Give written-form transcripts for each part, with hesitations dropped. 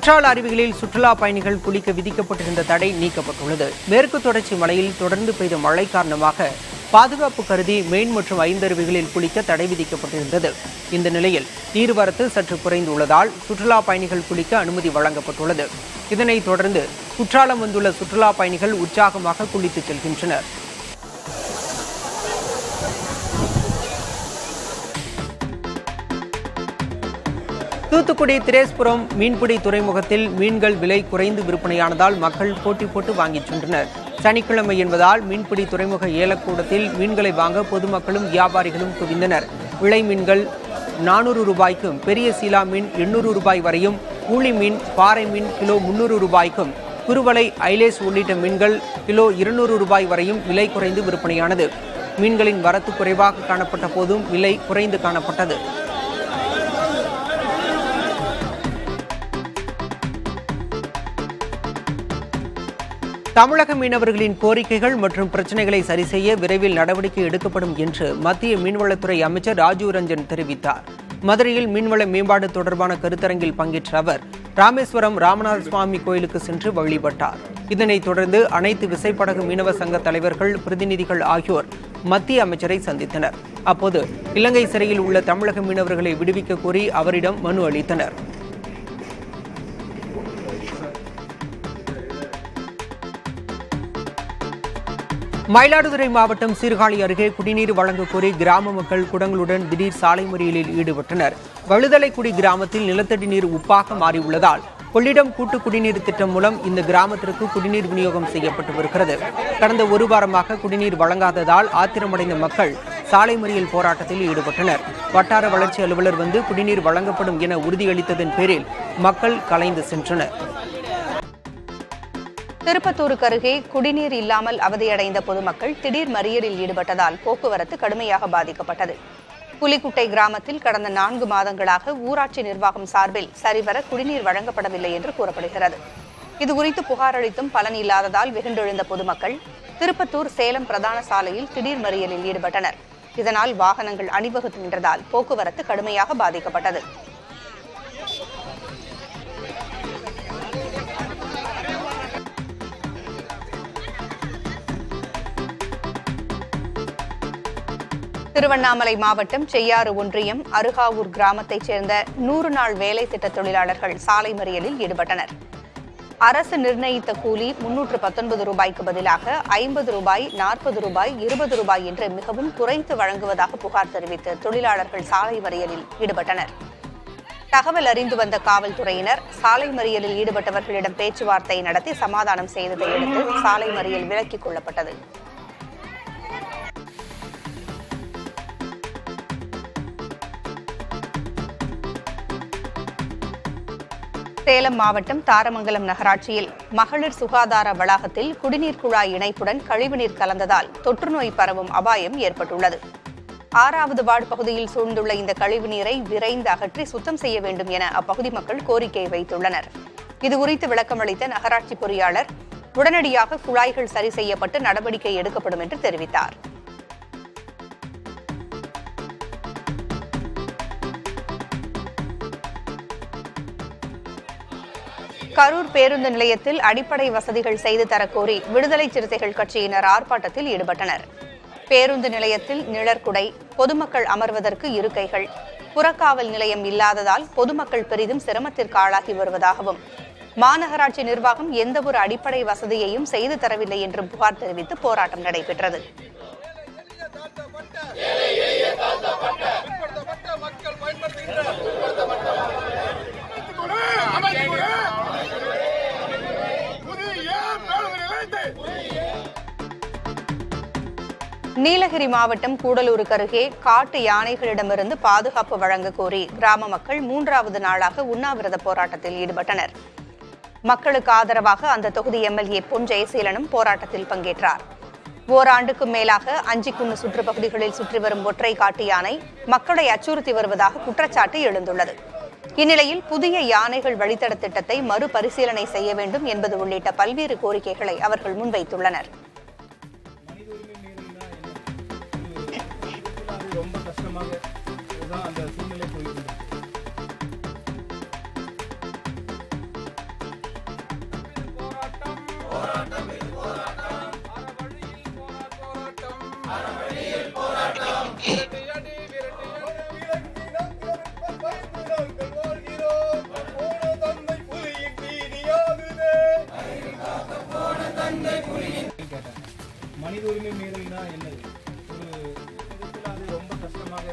குற்றால அருவிகளில் சுற்றுலா பயணிகள் குளிக்க விதிக்கப்பட்டிருந்த தடை நீக்கப்பட்டுள்ளது. மேற்கு தொடர்ச்சி மலையில் தொடர்ந்து பெய்த மழை காரணமாக பாதுகாப்பு கருதி மெயின் மற்றும் ஐந்தருவிகளில் குளிக்க தடை விதிக்கப்பட்டிருந்தது. இந்த நிலையில் நீர்வரத்து சற்று குறைந்துள்ளதால் சுற்றுலா பயணிகள் குளிக்க அனுமதி வழங்கப்பட்டுள்ளது. இதனைத் தொடர்ந்து குற்றாலம் வந்துள்ள சுற்றுலா பயணிகள் உற்சாகமாக குளித்து செல்கின்றனர். தூத்துக்குடி திரேஸ்புரம் மீன்பிடி துறைமுகத்தில் மீன்கள் விலை குறைந்து விற்பனையானதால் மக்கள் போட்டி போட்டு வாங்கிச் சென்றனர். சனிக்கிழமை என்பதால் மீன்பிடி துறைமுக ஏலக்கூடத்தில் மீன்களை வாங்க பொதுமக்களும் வியாபாரிகளும் குவிந்தனர். விளை மீன்கள் 400 ரூபாய்க்கும், பெரிய சீலா மீன் 800 ரூபாய் வரையும், ஊளி மீன், பாறை மீன் கிலோ 300 ரூபாய்க்கும், குருவலை, ஐலேஸ் உள்ளிட்ட மீன்கள் கிலோ 200 ரூபாய் வரையும் விலை குறைந்து விற்பனையானது. மீன்களின் வரத்து குறைவாக காணப்பட்ட போதும் விலை குறைந்து காணப்பட்டது. தமிழக மீனவர்களின் கோரிக்கைகள் மற்றும் பிரச்சினைகளை சரிசெய்ய விரைவில் நடவடிக்கை எடுக்கப்படும் என்று மத்திய மீன்வளத்துறை அமைச்சர் ராஜீவ் ரஞ்சன் தெரிவித்தார். மதுரையில் மீன்வள மேம்பாடு தொடர்பான கருத்தரங்கில் பங்கேற்ற அவர் ராமேஸ்வரம் ராமநாத சுவாமி கோயிலுக்கு சென்று வழிபட்டார். இதனைத் தொடர்ந்து அனைத்து விசைப்படகு மீனவ சங்க தலைவர்கள், பிரதிநிதிகள் ஆகியோர் மத்திய அமைச்சரை சந்தித்தனர். அப்போது இலங்கை சிறையில் உள்ள தமிழக மீனவர்களை விடுவிக்க கோரி அவரிடம் மனு அளித்தனர். மயிலாடுதுறை மாவட்டம் சீர்காழி அருகே குடிநீர் வழங்க கோரி கிராம மக்கள் குடங்களுடன் திடீர் சாலை மறியலில் ஈடுபட்டனர். வழுதலைக்குடி கிராமத்தில் நிலத்தடி நீர் உப்பாக மாறியுள்ளதால் கொள்ளிடம் கூட்டு குடிநீர் திட்டம் மூலம் இந்த கிராமத்திற்கு குடிநீர் விநியோகம் செய்யப்பட்டு வருகிறது. கடந்த ஒரு வாரமாக குடிநீர் வழங்காததால் ஆத்திரமடைந்த மக்கள் சாலை மறியல் போராட்டத்தில் ஈடுபட்டனர். வட்டார வளர்ச்சி அலுவலர் வந்து குடிநீர் வழங்கப்படும் என உறுதியளித்ததன் பேரில் மக்கள் கலைந்து சென்றனர். திருப்பத்தூருக்கு அருகே குடிநீர் இல்லாமல் அவதியடைந்த பொதுமக்கள் திடீர் மறியலில் ஈடுபட்டதால் போக்குவரத்து கடுமையாக பாதிக்கப்பட்டது. புலிக்குட்டை கிராமத்தில் கடந்த 4 மாதங்களாக ஊராட்சி நிர்வாகம் சார்பில் சரிவர குடிநீர் வழங்கப்படவில்லை என்று கூறப்படுகிறது. இதுகுறித்து புகார் அளித்தும் பலன் இல்லாததால் வெகுண்டெழுந்த பொதுமக்கள் திருப்பத்தூர் சேலம் பிரதான சாலையில் திடீர் மறியலில் ஈடுபட்டனர். இதனால் வாகனங்கள் அணிவகுத்து நின்றதால் போக்குவரத்து கடுமையாக பாதிக்கப்பட்டது. திருவண்ணாமலை மாவட்டம் செய்யாறு ஒன்றியம் அருகாவூர் கிராமத்தைச் சேர்ந்த 100 நாள் வேலை திட்ட தொழிலாளர்கள் சாலை மறியலில் ஈடுபட்டனர். அரசு நிர்ணயித்த கூலி 319 ரூபாய்க்கு பதிலாக 50 ரூபாய், 40 ரூபாய், 20 ரூபாய் என்று மிகவும் குறைத்து வழங்குவதாக புகார் தெரிவித்து தொழிலாளர்கள் சாலை மறியலில் ஈடுபட்டனர். தகவல் அறிந்து வந்த காவல்துறையினர் சாலை மறியலில் ஈடுபட்டவர்களிடம் பேச்சுவார்த்தை நடத்தி சமாதானம் செய்ததை அடுத்து சாலை மறியல் விலக்கிக் கொள்ளப்பட்டது. சேலம் மாவட்டம் தாரமங்கலம் நகராட்சியில் மகளிர் சுகாதார வளாகத்தில் குடிநீர் குழாய் இணைப்புடன் கழிவுநீர் கலந்ததால் தொற்றுநோய் பரவும் அபாயம் ஏற்பட்டுள்ளது. 6வது வார்டு பகுதியில் சூழ்ந்துள்ள இந்த கழிவுநீரை விரைந்து அகற்றி சுத்தம் செய்ய வேண்டும் என அப்பகுதி மக்கள் கோரிக்கை வைத்துள்ளனர். இதுகுறித்து விளக்கமளித்த நகராட்சி பொறியாளர் உடனடியாக குழாய்கள் சரி செய்யப்பட்டு நடவடிக்கை எடுக்கப்படும் என்று தெரிவித்தார். கரூர் பேருந்து நிலையத்தில் அடிப்படை வசதிகள் செய்து தரக்கோரி விடுதலை சிறுத்தைகள் கட்சியினர் ஆர்ப்பாட்டத்தில் ஈடுபட்டனர். பேருந்து நிலையத்தில் நிழற்குடை, பொதுமக்கள் அமர்வதற்கு இருக்கைகள், புறக்காவல் நிலையம் இல்லாததால் பொதுமக்கள் பெரிதும் சிரமத்திற்கு ஆளாகி வருவதாகவும், மாநகராட்சி நிர்வாகம் எந்தவொரு அடிப்படை வசதியையும் செய்து தரவில்லை என்றும் புகார் தெரிவித்து போராட்டம் நடைபெற்றது. நீலகிரி மாவட்டம் கூடலூருக்கு அருகே காட்டு யானைகளிடமிருந்து பாதுகாப்பு வழங்க கோரி கிராம மக்கள் 3வது நாளாக உண்ணாவிரத போராட்டத்தில் ஈடுபட்டனர். மக்களுக்கு ஆதரவாக அந்த தொகுதி எம்எல்ஏ பொன் ஜெயசீலனும் போராட்டத்தில் பங்கேற்றார். ஓராண்டுக்கும் மேலாக அஞ்சிக்குன்னு சுற்றுப்பகுதிகளில் சுற்றி வரும் ஒற்றை காட்டு யானை மக்களை அச்சுறுத்தி வருவதாக குற்றச்சாட்டு எழுந்துள்ளது. இந்நிலையில் புதிய யானைகள் வழித்தட திட்டத்தை மறுபரிசீலனை செய்ய வேண்டும் என்பது உள்ளிட்ட பல்வேறு கோரிக்கைகளை அவர்கள் முன்வைத்துள்ளனர். மனித உரிமை மீறல்னா என்னது? ஒரு விதத்தில் அது ரொம்ப கஷ்டமாக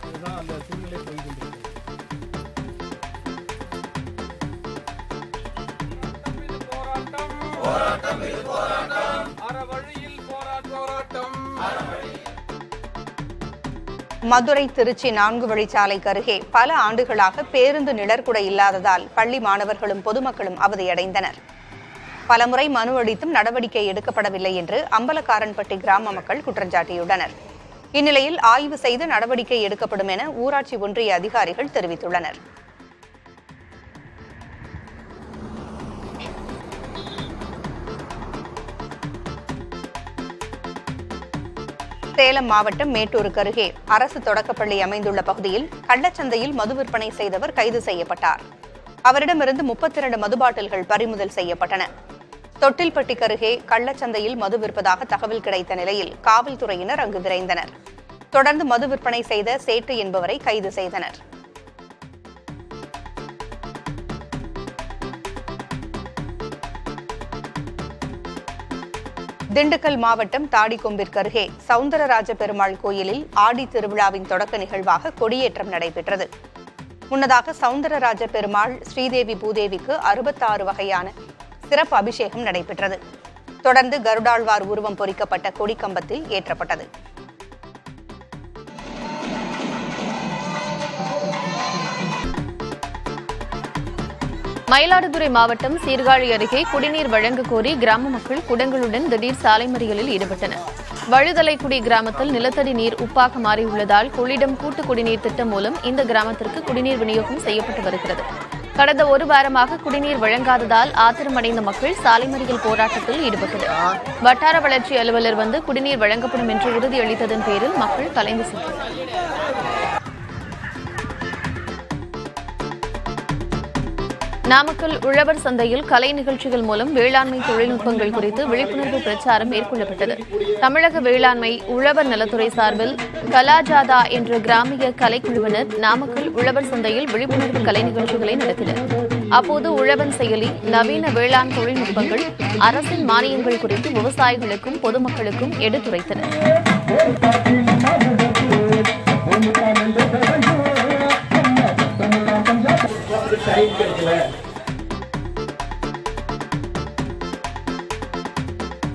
அதுதான் அந்த சூழ்நிலை போய்கொண்டிருக்கு. மதுரை திருச்சி 4 வழிச்சாலைக்கு அருகே பல ஆண்டுகளாக பேருந்து நிழற்குடை இல்லாததால் பள்ளி மாணவர்களும் பொதுமக்களும் அவதியடைந்தனர். பலமுறை மனு அளித்தும் நடவடிக்கை எடுக்கப்படவில்லை என்று அம்பலக்காரன்பட்டி கிராம மக்கள் குற்றஞ்சாட்டியுள்ளனர். இந்நிலையில் ஆய்வு செய்து நடவடிக்கை எடுக்கப்படும் என ஊராட்சி ஒன்றிய அதிகாரிகள் தெரிவித்துள்ளனர். சேலம் மாவட்டம் மேட்டூருக்கு அருகே அரசு தொடக்கப்பள்ளி அமைந்துள்ள பகுதியில் கள்ளச்சந்தையில் மது விற்பனை செய்தவர் கைது செய்யப்பட்டார். அவரிடமிருந்து 32 மது பாட்டில்கள் பறிமுதல் செய்யப்பட்டன. தொட்டில்பட்டிக்கு அருகே கள்ளச்சந்தையில் மது விற்பதாக தகவல் கிடைத்த நிலையில் காவல்துறையினர் அங்கு விரைந்தனர். தொடர்ந்து மது விற்பனை செய்த சேட்டு என்பவரை கைது செய்தனர். திண்டுக்கல் மாவட்டம் தாடிக்கொம்பிற்கு அருகே சவுந்தரராஜ பெருமாள் கோயிலில் ஆடி திருவிழாவின் தொடக்க நிகழ்வாக கொடியேற்றம் நடைபெற்றது. முன்னதாக சவுந்தரராஜ பெருமாள் ஸ்ரீதேவி பூதேவிக்கு 66 வகையான சிறப்பு அபிஷேகம் நடைபெற்றது. தொடர்ந்து கருடாழ்வார் உருவம் பொறிக்கப்பட்ட கொடிக்கம்பத்தில் ஏற்றப்பட்டது. மயிலாடுதுறை மாவட்டம் சீர்காழி அருகே குடிநீர் வழங்க கோரி கிராம மக்கள் குடங்களுடன் திடீர் சாலை மறியலில் ஈடுபட்டனர். வழுதலைக்குடி கிராமத்தில் நிலத்தடி நீர் உப்பாக மாறியுள்ளதால் கொள்ளிடம் கூட்டு குடிநீர் திட்டம் மூலம் இந்த கிராமத்திற்கு குடிநீர் விநியோகம் செய்யப்பட்டு வருகிறது. கடந்த ஒரு வாரமாக குடிநீர் வழங்காததால் ஆத்திரமடைந்த மக்கள் சாலை மறியல் போராட்டத்தில் ஈடுபட்டனர். வட்டார வளர்ச்சி அலுவலர் வந்து குடிநீர் வழங்கப்படும் என்று உறுதியளித்ததன் பேரில் மக்கள் கலைந்து சென்றனர். நாமக்கல் உழவர் சந்தையில் கலை நிகழ்ச்சிகள் மூலம் வேளாண்மை தொழில்நுட்பங்கள் குறித்து விழிப்புணர்வு பிரச்சாரம் மேற்கொள்ளப்பட்டது. தமிழக வேளாண்மை உழவர் நலத்துறை சார்பில் கலாஜாதா என்ற கிராமிய கலைக்குழுவினர் நாமக்கல் உழவர் சந்தையில் விழிப்புணர்வு கலை நிகழ்ச்சிகளை நடத்தினர். அப்போது உழவன் செயலி, நவீன வேளாண் தொழில்நுட்பங்கள், அரசின் மானியங்கள் குறித்து விவசாயிகளுக்கும் பொதுமக்களுக்கும் எடுத்துரைத்தனர்.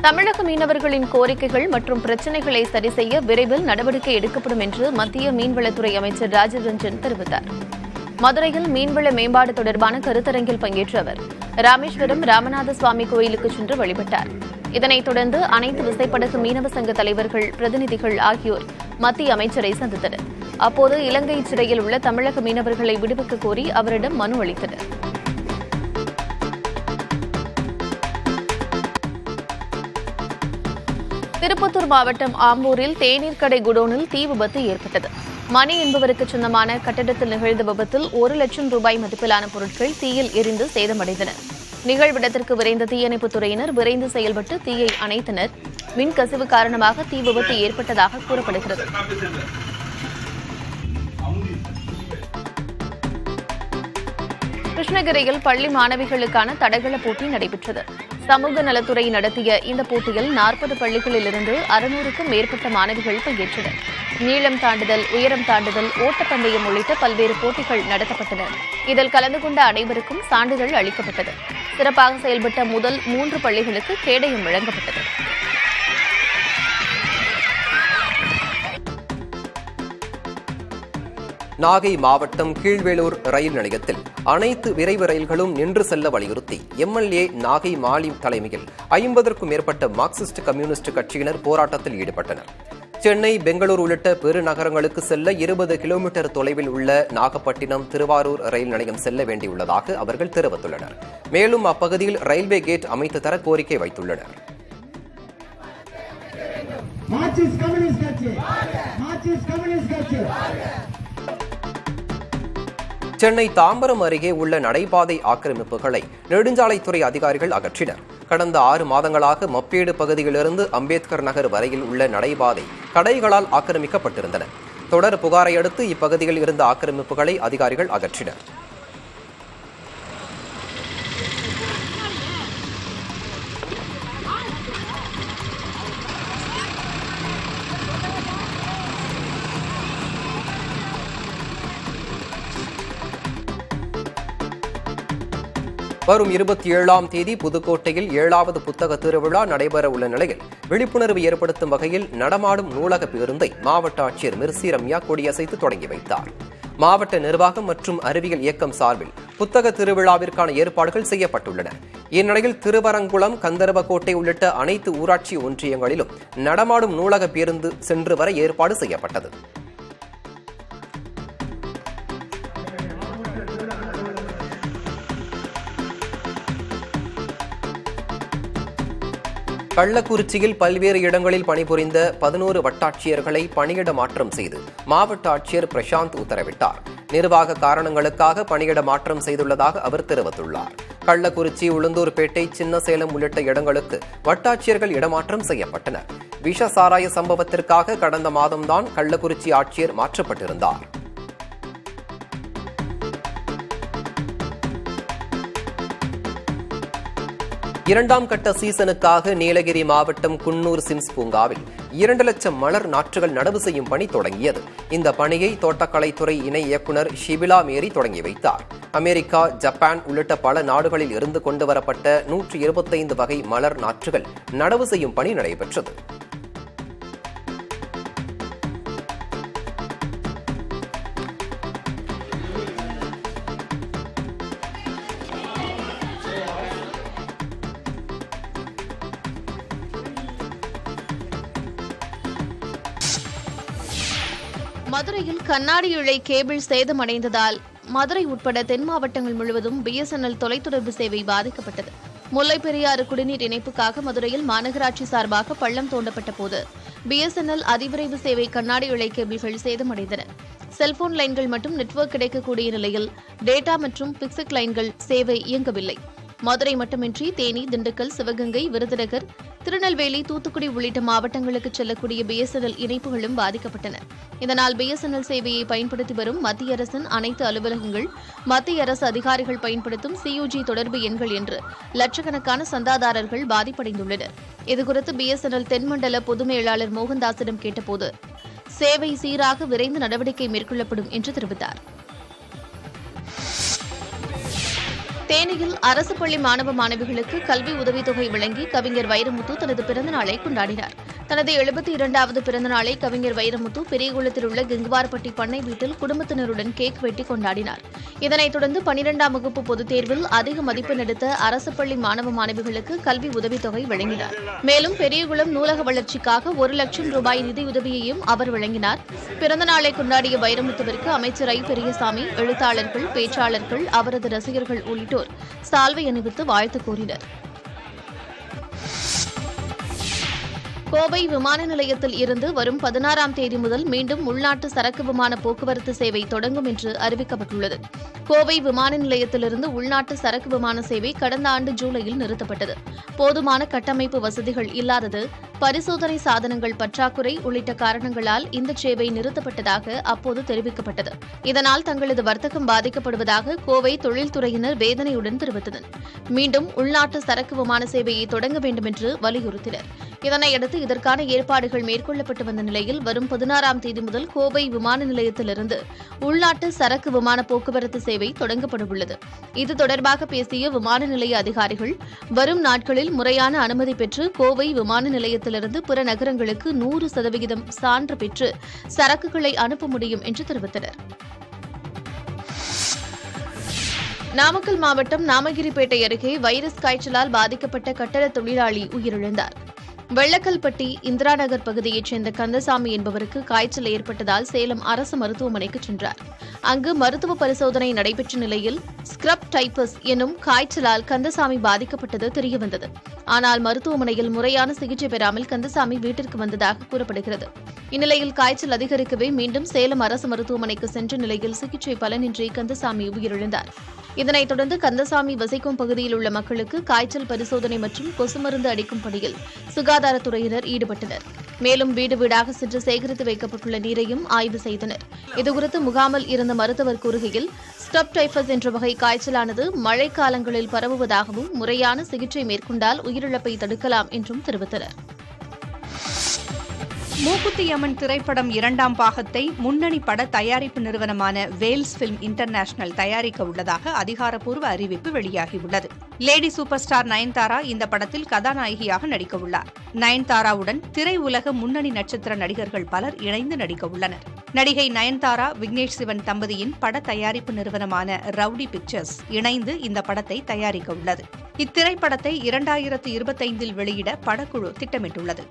தமிழக மீனவர்களின் கோரிக்கைகள் மற்றும் பிரச்சினைகளை சரி செய்ய விரைவில் நடவடிக்கை எடுக்கப்படும் என்று மத்திய மீன்வளத்துறை அமைச்சர் ராஜீவ் ரஞ்சன் தெரிவித்தார். மதுரையில் மீன்வள மேம்பாடு தொடர்பான கருத்தரங்கில் பங்கேற்ற அவர் ராமேஸ்வரம் ராமநாத சுவாமி கோயிலுக்கு சென்று வழிபட்டார். இதனைத் தொடர்ந்து அனைத்து விசைப்படகு மீனவ சங்க தலைவர்கள், பிரதிநிதிகள் ஆகியோர் மத்திய அமைச்சரை சந்தித்தனர். அப்போது இலங்கை சிறையில் உள்ள தமிழக மீனவர்களை விடுவிக்க கோரி அவரிடம் மனு அளித்தனர். திருப்பத்தூர் மாவட்டம் ஆம்பூரில் தேநீர் கடை குடோனில் தீ விபத்து ஏற்பட்டது. மணி என்பவருக்கு சொந்தமான கட்டடத்தில் நிகழ்ந்த விபத்தில் 1 லட்சம் ரூபாய் மதிப்பிலான பொருட்கள் தீயில் எரிந்து சேதமடைந்தன. நிகழ்விடத்திற்கு விரைந்த தீயணைப்புத் துறையினர் விரைந்து செயல்பட்டு தீயை அணைத்தனர். மின் கசிவு காரணமாக தீ விபத்து ஏற்பட்டதாக கூறப்படுகிறது. கிருஷ்ணகிரியில் பள்ளி மாணவிகளுக்கான தடகள போட்டி நடைபெற்றது. சமூக நலத்துறை நடத்திய இந்த போட்டியில் 40 பள்ளிகளிலிருந்து 600க்கும் மேற்பட்ட மாணவிகள் பங்கேற்றனர். நீளம் தாண்டுதல், உயரம் தாண்டுதல், ஓட்டப்பந்தயம் உள்ளிட்ட பல்வேறு போட்டிகள் நடத்தப்பட்டன. இதில் கலந்து கொண்ட அனைவருக்கும் சான்றிதழ் அளிக்கப்பட்டது. சிறப்பாக செயல்பட்ட முதல் 3 பள்ளிகளுக்கு கேடயம் வழங்கப்பட்டது. நாகை மாவட்டம் கீழ்வேளூர் ரயில் நிலையத்தில் அனைத்து விரைவு ரயில்களும் நின்று செல்ல வலியுறுத்தி எம்எல்ஏ நாகை மாலி தலைமையில் 50க்கும் மேற்பட்ட மார்க்சிஸ்ட் கம்யூனிஸ்ட் கட்சியினர் போராட்டத்தில் ஈடுபட்டனர். சென்னை, பெங்களூர் உள்ளிட்ட பெருநகரங்களுக்கு செல்ல 20 கிலோமீட்டர் தொலைவில் உள்ள நாகப்பட்டினம், திருவாரூர் ரயில் நிலையம் செல்ல வேண்டியுள்ளதாக அவர்கள் தெரிவித்துள்ளனர். மேலும் அப்பகுதியில் ரயில்வே கேட் அமைத்து தர கோரிக்கை வைத்துள்ளனர். சென்னை தாம்பரம் அருகே உள்ள நடைபாதை ஆக்கிரமிப்புகளை நெடுஞ்சாலைத்துறை அதிகாரிகள் அகற்றினர். கடந்த 6 மாதங்களாக மப்பேடு பகுதியிலிருந்து அம்பேத்கர் நகர் வரையில் உள்ள நடைபாதை கடைகளால் ஆக்கிரமிக்கப்பட்டிருந்தன. தொடர் புகாரை அடுத்து இப்பகுதியில் இருந்த ஆக்கிரமிப்புகளை அதிகாரிகள் அகற்றினர். வரும் 27ஆம் தேதி புதுக்கோட்டையில் 7வது புத்தக திருவிழா நடைபெற உள்ள நிலையில் விழிப்புணர்வு ஏற்படுத்தும் வகையில் நடமாடும் நூலக பேருந்தை மாவட்ட ஆட்சியர் மிர்சி ரம்யா கொடியசைத்து தொடங்கி வைத்தார். மாவட்ட நிர்வாகம் மற்றும் அறிவியல் இயக்கம் சார்பில் புத்தக திருவிழாவிற்கான ஏற்பாடுகள் செய்யப்பட்டுள்ளன. இந்நிலையில் திருவரங்குளம், கந்தர்வக்கோட்டை உள்ளிட்ட அனைத்து ஊராட்சி ஒன்றியங்களிலும் நடமாடும் நூலக பேருந்து சென்று வர ஏற்பாடு செய்யப்பட்டது. கள்ளக்குறிச்சியில் பல்வேறு இடங்களில் பணிபுரிந்த 11 வட்டாட்சியர்களை பணியிட மாற்றம் செய்து மாவட்ட ஆட்சியர் பிரசாந்த் உத்தரவிட்டார். நிர்வாக காரணங்களுக்காக பணியிட மாற்றம் செய்துள்ளதாக அவர் தெரிவித்துள்ளார். கள்ளக்குறிச்சி, உளுந்தூர்பேட்டை, சின்னசேலம் உள்ளிட்ட இடங்களுக்கு வட்டாட்சியர்கள் இடமாற்றம் செய்யப்பட்டனர். விஷ சாராய சம்பவத்திற்காக கடந்த மாதம்தான் கள்ளக்குறிச்சி ஆட்சியர் மாற்றப்பட்டிருந்தார். இரண்டாம் கட்ட சீசனுக்காக நீலகிரி மாவட்டம் குன்னூர் சிம்ஸ் பூங்காவில் 2 லட்சம் மலர் நாற்றுகள் நடவு செய்யும் பணி தொடங்கியது. இந்த பணியை தோட்டக்கலைத்துறை இணை இயக்குநர் ஷிபிலா மேரி தொடங்கி வைத்தார். அமெரிக்கா, ஜப்பான் உள்ளிட்ட பல நாடுகளில் இருந்து கொண்டுவரப்பட்ட 125 வகை மலர் நாற்றுகள் நடவு செய்யும் பணி நடைபெற்றது. மதுரையில் கண்ணாடி இழை கேபிள் சேதமடைந்ததால் மதுரை உட்பட தென் மாவட்டங்கள் முழுவதும் BSNL தொலைத்தொடர்பு சேவை பாதிக்கப்பட்டது. முல்லைப் பெரியாறு குடிநீர் இணைப்புக்காக மதுரையில் மாநகராட்சி சார்பாக பள்ளம் தோண்டப்பட்ட போது BSNL அதிவிரைவு சேவை கண்ணாடி இழை கேபிள்கள் சேதமடைந்தன. செல்போன் லைன்கள் மட்டும் நெட்வொர்க் கிடைக்கக்கூடிய நிலையில் டேட்டா மற்றும் பிக்சட் லைன்கள் சேவை இயங்கவில்லை. மதுரை மட்டுமின்றி தேனி, திண்டுக்கல், சிவகங்கை, விருதுநகர், திருநெல்வேலி, தூத்துக்குடி உள்ளிட்ட மாவட்டங்களுக்கு செல்லக்கூடிய BSNL இணைப்புகளும் பாதிக்கப்பட்டன. இதனால் BSNL சேவையை பயன்படுத்தி வரும் மத்திய அரசின் அனைத்து அலுவலகங்கள், மத்திய அரசு அதிகாரிகள் பயன்படுத்தும் CUG தொடர்பு எண்கள் என்று லட்சக்கணக்கான சந்தாதாரர்கள் பாதிப்படைந்துள்ளனர். இதுகுறித்து BSNL தென்மண்டல பொது மேலாளர் மோகன்தாஸிடம் கேட்டபோது சேவை சீராக விரைந்து நடவடிக்கை மேற்கொள்ளப்படும் என்று தெரிவித்தார். தேனியில் அரசு பள்ளி மாணவ மாணவிகளுக்கு கல்வி உதவித்தொகை வழங்கி கவிஞர் வைரமுத்து தனது பிறந்தநாளை கொண்டாடினார். தனது 72வது பிறந்தநாளை கவிஞர் வைரமுத்து பெரியகுளத்தில் உள்ள கெங்குவார்பட்டி பண்ணை வீட்டில் குடும்பத்தினருடன் கேக் வெட்டி கொண்டாடினார். இதனைத் தொடர்ந்து 12ஆம் வகுப்பு பொதுத் தேர்வில் அதிக மதிப்பெண் எடுத்த அரசு பள்ளி மாணவ மாணவிகளுக்கு கல்வி உதவித்தொகை வழங்கினார். மேலும் பெரியகுளம் நூலக வளர்ச்சிக்காக 1 லட்சம் ரூபாய் நிதியுதவியையும் அவர் வழங்கினார். பிறந்தநாளை கொண்டாடிய வைரமுத்துவிற்கு அமைச்சர் ஐ. பெரியசாமி, எழுத்தாளர்கள், பேச்சாளர்கள், அவரது ரசிகர்கள் உள்ளிட்டோர் சால்வை அணிவித்து வாழ்த்து கூறினர். கோவை விமான நிலையத்தில் இருந்து வரும் 16ஆம் தேதி முதல் மீண்டும் உள்நாட்டு சரக்கு விமான போக்குவரத்து சேவை தொடங்கும் என்று அறிவிக்கப்பட்டுள்ளது. கோவை விமான நிலையத்திலிருந்து உள்நாட்டு சரக்கு விமான சேவை கடந்த ஆண்டு ஜூலையில் நிறுத்தப்பட்டது. போதுமான கட்டமைப்பு வசதிகள் இல்லாதது, பரிசோதனை சாதனங்கள் பற்றாக்குறை உள்ளிட்ட காரணங்களால் இந்த சேவை நிறுத்தப்பட்டதாக அப்போது தெரிவிக்கப்பட்டது. இதனால் தங்களது வர்த்தகம் பாதிக்கப்படுவதாக கோவை தொழில்துறையினர் வேதனையுடன் தெரிவித்தனர். மீண்டும் உள்நாட்டு சரக்கு விமான சேவையை தொடங்க வேண்டும் என்று வலியுறுத்தினர். இதனையடுத்து இதற்கான ஏற்பாடுகள் மேற்கொள்ளப்பட்டு வந்த நிலையில் வரும் 16ஆம் தேதி முதல் கோவை விமான நிலையத்திலிருந்து உள்நாட்டு சரக்கு விமான போக்குவரத்து சேவை தொடங்கப்படவுள்ளது. இது தொடர்பாக பேசிய விமான நிலைய அதிகாரிகள், வரும் நாட்களில் முறையான அனுமதி பெற்று கோவை விமான நிலையத்திலிருந்து பிற நகரங்களுக்கு 100% சான்று பெற்று சரக்குகளை அனுப்ப முடியும் என்று தெரிவித்தனர். நாமக்கல் மாவட்டம் நாமகிரிப்பேட்டை அருகே வைரஸ் காய்ச்சலால் பாதிக்கப்பட்ட கட்டட தொழிலாளி உயிரிழந்தார். வெள்ளக்கல்பட்டி இந்திரா நகர் பகுதியைச் சேர்ந்த கந்தசாமி என்பவருக்கு காய்ச்சல் ஏற்பட்டதால் சேலம் அரசு மருத்துவமனைக்கு சென்றார். அங்கு மருத்துவ பரிசோதனை நடைபெற்ற நிலையில் ஸ்கிரப் டைபஸ் எனும் காய்ச்சலால் கந்தசாமி பாதிக்கப்பட்டது தெரியவந்தது. ஆனால் மருத்துவமனையில் முறையான சிகிச்சை பெறாமல் கந்தசாமி வீட்டிற்கு வந்ததாக கூறப்படுகிறது. இந்நிலையில் காய்ச்சல் அதிகரிக்கவே மீண்டும் சேலம் அரசு மருத்துவமனைக்கு சென்ற நிலையில் சிகிச்சை பலனின்றி கந்தசாமி உயிரிழந்தார். இதனைத் தொடர்ந்து கந்தசாமி வசிக்கும் பகுதியில் உள்ள மக்களுக்கு காய்ச்சல் பரிசோதனை மற்றும் கொசு மருந்து அடிக்கும் பணியில் சுகாதாரத்துறையினர் ஈடுபட்டனர். மேலும் வீடு வீடாக சென்று சேகரித்து வைக்கப்பட்டுள்ள நீரையும் ஆய்வு செய்தனர். இதுகுறித்து முகாமில் இருந்த மருத்துவர் கூறுகையில், ஸ்டப் டைபஸ் என்ற வகை காய்ச்சலானது மழைக்காலங்களில் பரவுவதாகவும் முறையான சிகிச்சை மேற்கொண்டால் உயிரிழப்பை தடுக்கலாம் என்றும் தெரிவித்தனர். மூக்குத்தி அம்மன் திரைப்படம் 2ஆம் பாகத்தை முன்னணி பட தயாரிப்பு நிறுவனமான வேல்ஸ் பிலிம் இன்டர்நேஷனல் தயாரிக்க உள்ளதாக அதிகாரப்பூர்வ அறிவிப்பு வெளியாகியுள்ளது. லேடி சூப்பர் ஸ்டார் நயன்தாரா இந்த படத்தில் கதாநாயகியாக நடிக்க உள்ளார். நயன்தாராவுடன் திரையுலக முன்னணி நட்சத்திர நடிகர்கள் பலர் இணைந்து நடிக்க உள்ளனர். நடிகை நயன்தாரா விக்னேஷ் சிவன் தம்பதியின் பட தயாரிப்பு நிறுவனமான ரவுடி பிக்சர்ஸ் இணைந்து இந்த படத்தை தயாரிக்க உள்ளது. இத்திரைப்படத்தை 2025 வெளியிட படக்குழு திட்டமிட்டுள்ளது.